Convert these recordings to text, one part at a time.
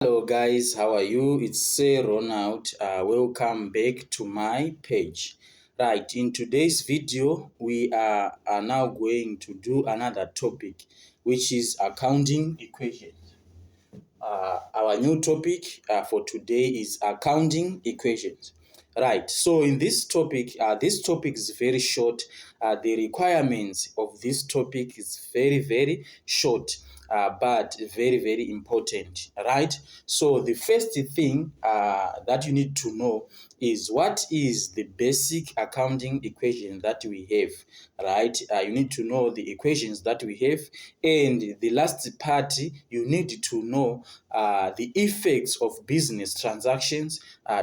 Hello guys, how are you? It's Ronald. Welcome back to my page. Right, in today's video, we are now going to do another topic, which is accounting equations. Our new topic for today is accounting equations. Right, so in this topic is very short. The requirements of this topic is very short, but very important. Right, so the first thing that you need to know is what is the basic accounting equation that we have. Right, you need to know the equations that we have, and the last part you need to know the effects of business transactions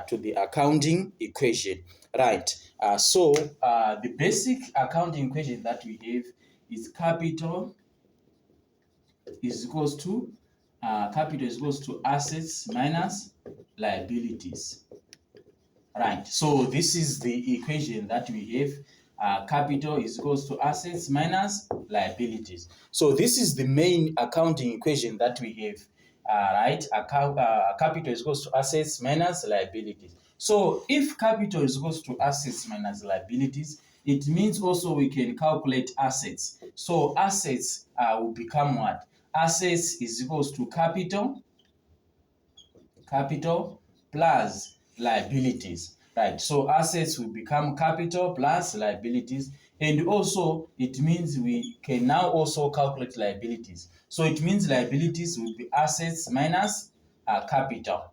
to the accounting equation. Right. So the basic accounting equation that we have is capital is equals to assets minus liabilities. Right. So this is the equation that we have. Capital is equals to assets minus liabilities. So this is the main accounting equation that we have. Right. Capital is equals to assets minus liabilities. So if capital is equals to assets minus liabilities, it means also we can calculate assets. So assets will become what? Assets is equals to capital plus liabilities. Right, so assets will become capital plus liabilities, and also it means we can now also calculate liabilities. So it means liabilities will be assets minus capital.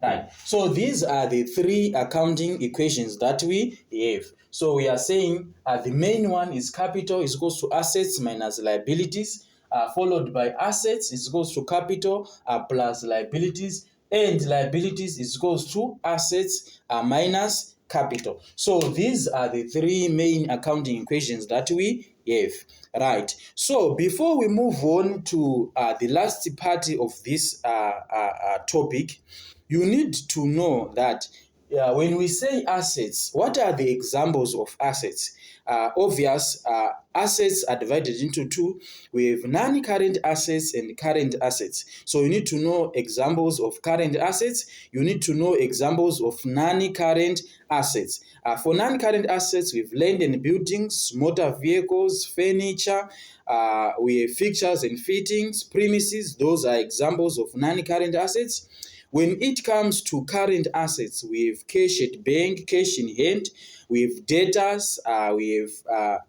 Right, so these are the three accounting equations that we have. So we are saying the main one is capital is equals to assets minus liabilities, followed by assets is equals to capital plus liabilities, and liabilities is equals to assets minus capital. So these are the three main accounting equations that we have. Right. So before we move on to the last part of this topic, you need to know that when we say assets, what are the examples of assets? Obvious, assets are divided into two. We have non-current assets and current assets. So you need to know examples of current assets. You need to know examples of non-current assets. For non-current assets, we have land and buildings, motor vehicles, furniture. We have fixtures and fittings, premises. Those are examples of non-current assets. When it comes to current assets, we have cash at bank, cash in hand, we have debtors, we have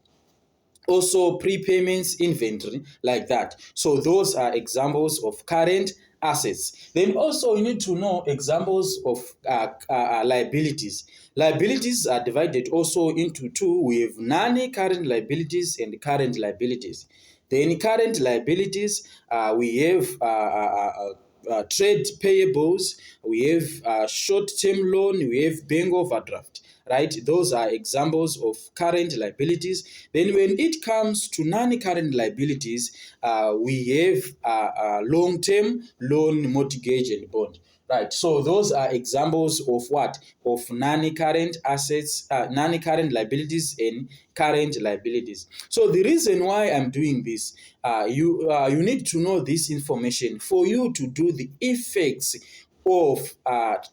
also prepayments, inventory, like that. So those are examples of current assets. Then also you need to know examples of liabilities. Liabilities are divided also into two. We have non-current liabilities and current liabilities. Then current liabilities, we have trade payables, we have short-term loan, we have bank overdraft. Right, those are examples of current liabilities. Then when it comes to non-current liabilities, we have long-term loan, mortgage, and bond. Right, so those are examples of what? Of non-current assets, non-current liabilities and current liabilities. So the reason why I'm doing this, you need to know this information for you to do the effects of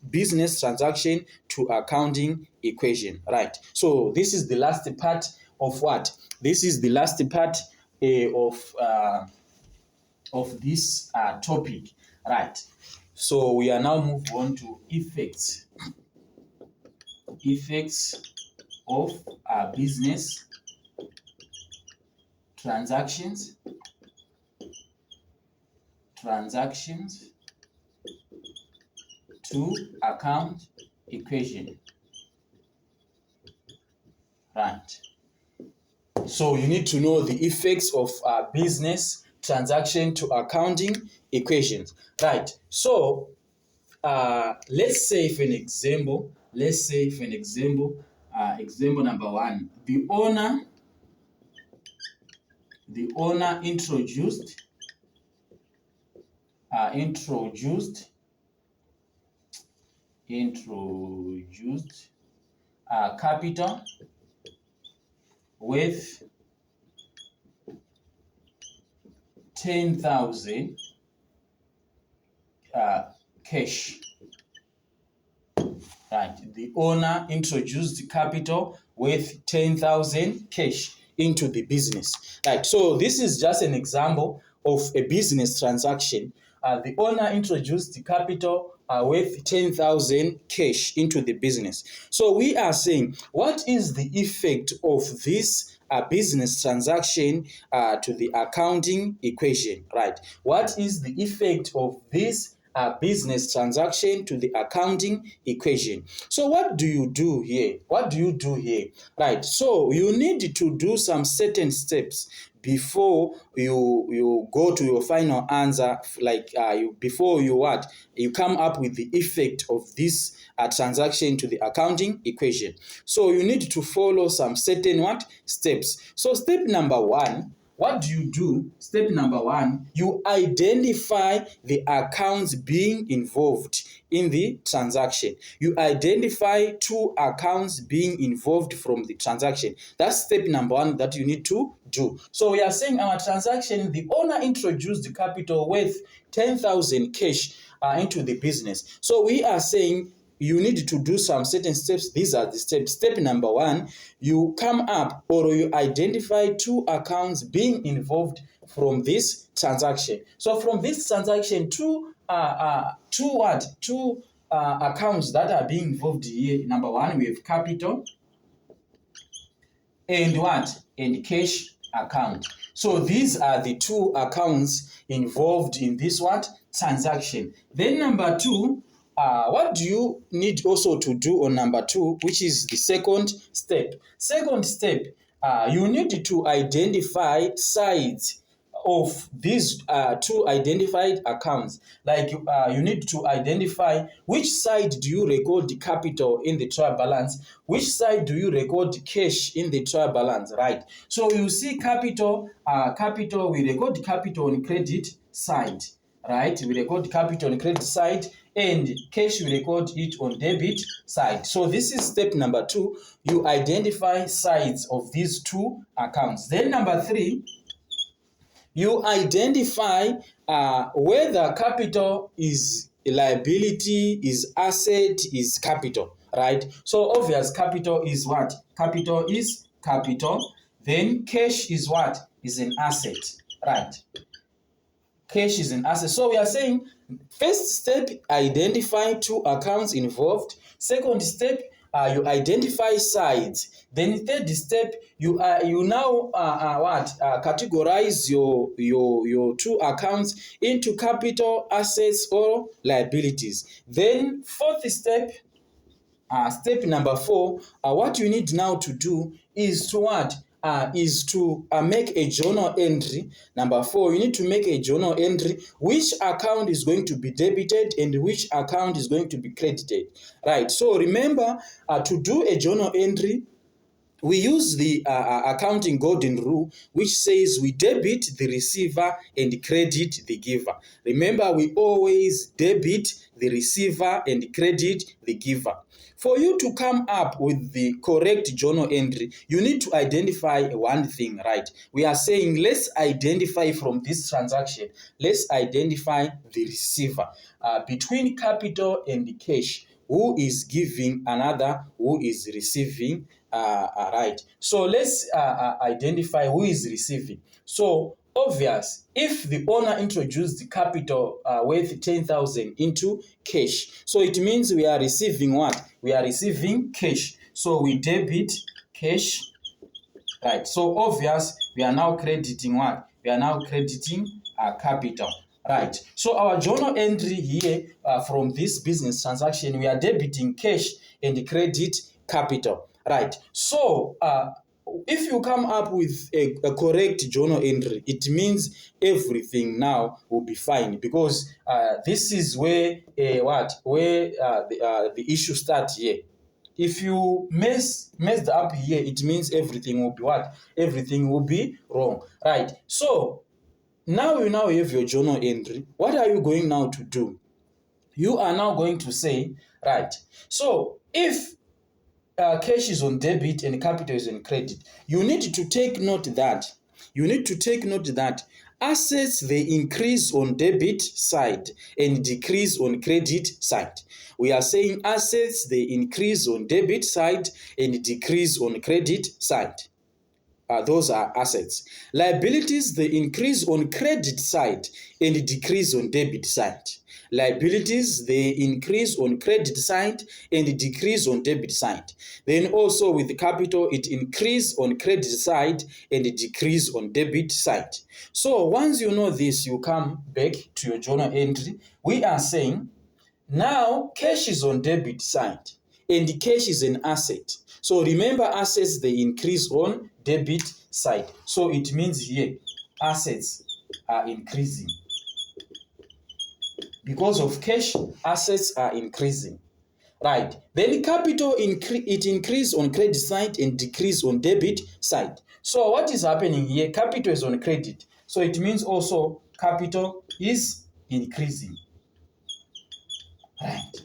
business transaction to accounting equation. Right, so this is the last part of what? This is the last part of this topic. Right, so we are now move on to effects of business transactions to account equation. Right, so you need to know the effects of business transaction to accounting equations. Right, so let's say for an example, example number one, the owner introduced capital with 10,000 cash. Right, the owner introduced capital worth 10,000 cash into the business. Right, so this is just an example of a business transaction. The owner introduced the capital worth 10,000 cash into the business. So we are saying, what is the effect of this business transaction to the accounting equation? Right, what is the effect of this business transaction to the accounting equation? So what do you do here? What do you do here? Right, so you need to do some certain steps before you go to your final answer, like before you come up with the effect of this transaction to the accounting equation. So you need to follow some certain steps. So step number one, what do you do? Step number one, you identify the accounts being involved in the transaction. You identify two accounts being involved from the transaction. That's step number one that you need to do. So we are saying our transaction, the owner introduced the capital worth 10,000 cash into the business. So we are saying you need to do some certain steps. These are the steps. Step number one, you come up or you identify two accounts being involved from this transaction. So from this transaction, two accounts that are being involved here. Number one, we have capital and and cash account. So these are the two accounts involved in this transaction. Then number two, what do you need also to do on number two, which is the second step? Second step, you need to identify sides of these two identified accounts. Like you need to identify which side do you record the capital in the trial balance, which side do you record the cash in the trial balance, right? So you see capital, we record the capital on credit side, right? We record capital on credit side, and cash we record it on debit side. So this is step number two. You identify sides of these two accounts. Then number three, you identify whether capital is liability, is asset, is capital, right? So obvious, capital is what? Capital is capital. Then cash is what? Is an asset, right? Cash is an asset. So we are saying, first step, identify two accounts involved. Second step, you identify sides. Then third step, you now categorize your two accounts into capital, assets, or liabilities. Then fourth step, step number four, what you need now to do is to make a journal entry. Number four, you need to make a journal entry. Which account is going to be debited and which account is going to be credited, right? So remember, to do a journal entry, we use the accounting golden rule, which says we debit the receiver and credit the giver. Remember, we always debit the receiver and credit the giver. For you to come up with the correct journal entry, you need to identify one thing, right? We are saying, let's identify from this transaction, let's identify the receiver. Between capital and cash, who is giving, another who is receiving, right? So let's identify who is receiving. So obvious, if the owner introduced the capital worth 10,000 into cash, so it means we are receiving what? We are receiving cash. So we debit cash, right? So obvious, we are now crediting what? We are now crediting capital. Right, so our journal entry here from this business transaction, we are debiting cash and credit capital. Right, so if you come up with a correct journal entry, it means everything now will be fine, because this is where the issue starts here. If you messed up here, it means everything will be what? Everything will be wrong. Right, so now you have your journal entry. What are you going now to do? You are now going to say, right, so if cash is on debit and capital is on credit, you need to take note that Assets, they increase on debit side and decrease on credit side. We are saying assets, they increase on debit side and decrease on credit side. Those are assets. Liabilities, they increase on credit side and decrease on debit side. Liabilities, they increase on credit side and decrease on debit side. Then also with the capital, it increase on credit side and decrease on debit side. So once you know this, you come back to your journal entry. We are saying now cash is on debit side and cash is an asset. So remember, assets, they increase on debit side. So it means here assets are increasing. Because of cash, assets are increasing. Right. Then capital it increase on credit side and decrease on debit side. So what is happening here? Capital is on credit. So it means also capital is increasing. Right.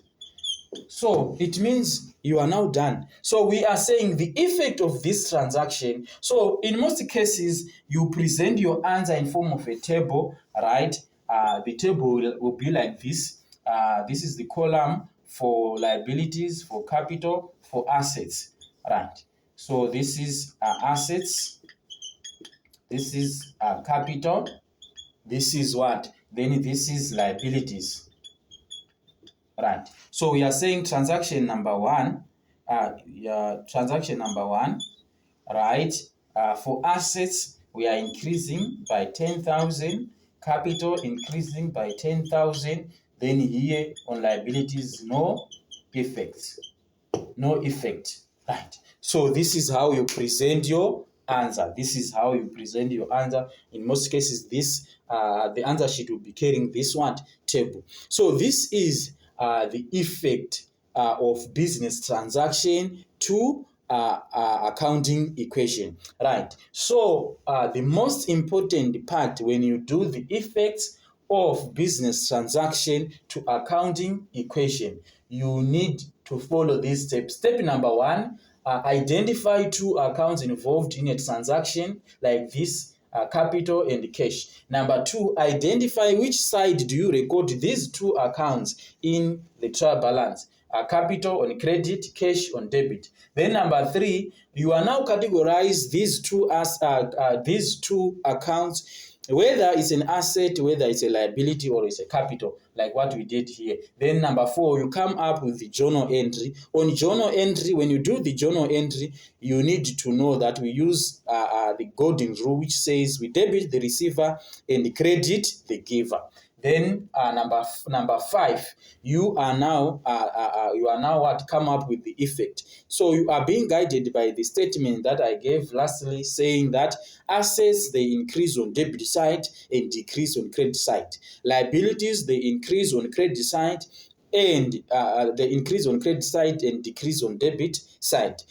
So it means you are now done. So we are saying the effect of this transaction. So in most cases, you present your answer in form of a table, right? The table will be like this. This is the column for liabilities, for capital, for assets, right? So this is assets. This is capital. This is what? Then this is liabilities. Right. So we are saying transaction number one, right? For assets, we are increasing by 10,000. Capital increasing by 10,000. Then here on liabilities, no effect. No effect. Right. So this is how you present your answer. This is how you present your answer. In most cases, this the answer sheet will be carrying this one table. So this is the effect of business transaction to accounting equation, right? So the most important part when you do the effects of business transaction to accounting equation, you need to follow these steps. Step number one, identify two accounts involved in a transaction like this, capital and cash. Number two, identify which side do you record these two accounts in the trial balance. Capital on credit, cash on debit. Then number three, you are now categorize these two accounts, whether it's an asset, whether it's a liability or it's a capital, like what we did here. Then number four, you come up with the journal entry. On journal entry, when you do the journal entry, you need to know that we use the golden rule, which says we debit the receiver and credit the giver. Then number five, you are now what come up with the effect. So you are being guided by the statement that I gave lastly, saying that assets, they increase on debit side and decrease on credit side. Liabilities, they increase on credit side and they increase on credit side and decrease on debit side.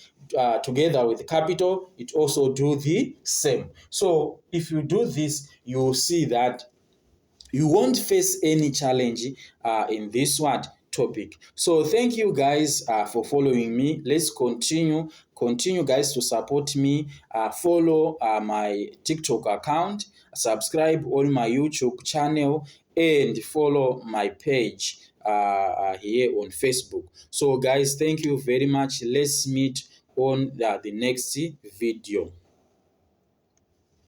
Together with capital, it also do the same. So if you do this, you will see that you won't face any challenge in this one topic. So thank you guys for following me. Let's continue guys to support me. Follow my TikTok account, subscribe on my YouTube channel, and follow my page here on Facebook. So guys, thank you very much. Let's meet on the next video.